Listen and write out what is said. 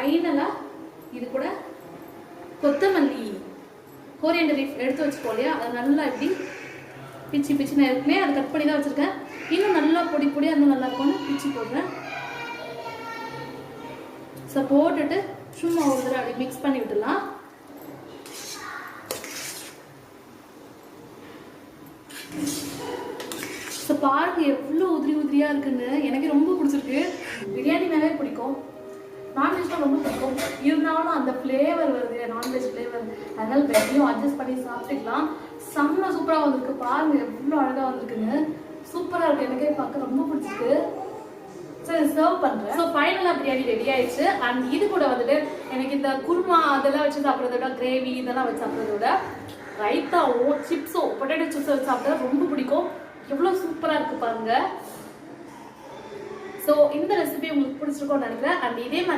ஃபைனலாக இது கூட கொத்தமல்லி கோரியண்டர் லீஃப் எடுத்து வச்சுப்போம் இல்லையா, அதை நல்லா இப்படி பிச்சு பிச்சு நான் இருக்குமே அதை கட் பண்ணி தான் வச்சுருக்கேன். இன்னும் நல்லா பொடி பொடியாக இன்னும் நல்லா இருக்கும்னு பிச்சு போடுறேன். ஸோ போட்டுட்டு சும்மா ஒரு தடவை அப்படி மிக்ஸ் பண்ணி விட்டுடலாம். ஸோ பாருங்க எவ்வளோ உதிரி உதிரியாக இருக்குன்னு. எனக்கு ரொம்ப பிடிச்சிருக்கு. பிரியாணினாவே பிடிக்கும், நான்வெஜ்லாம் ரொம்ப பிடிக்கும். இருந்தாலும் அந்த ஃப்ளேவர் வருது, நான்வெஜ் ஃப்ளேவர், அதனால வெஜ்ஜையும் அட்ஜஸ்ட் பண்ணி சாப்பிட்டுக்கலாம். செம்ம சூப்பராக வந்திருக்கு. பாருங்க எவ்வளோ அழகாக வந்திருக்குன்னு. சூப்பராக இருக்குது, எனக்கே பார்க்க ரொம்ப பிடிச்சிருக்கு. சரி சர்வ் பண்ணுறேன். ஸோ ஃபைனலாக பிரியாணி ரெடி ஆயிடுச்சு. அண்ட் இது கூட வந்துட்டு எனக்கு இந்த குருமா அதெல்லாம் வச்சு சாப்பிட்றத விட, கிரேவி இதெல்லாம் வச்சு சாப்பிட்றத விட ரைத்தாவோ சிப்ஸோ பொட்டேட்டோ சிப்ஸோ வச்சு சாப்பிட்டா ரொம்ப பிடிக்கும். எவ்வளோ சூப்பராக இருக்குது பாருங்க. ஸோ இந்த ரெசிபி உங்களுக்கு பிடிச்சிருக்கோன்னு நினைக்கிறேன். அண்ட் இதே மாதிரி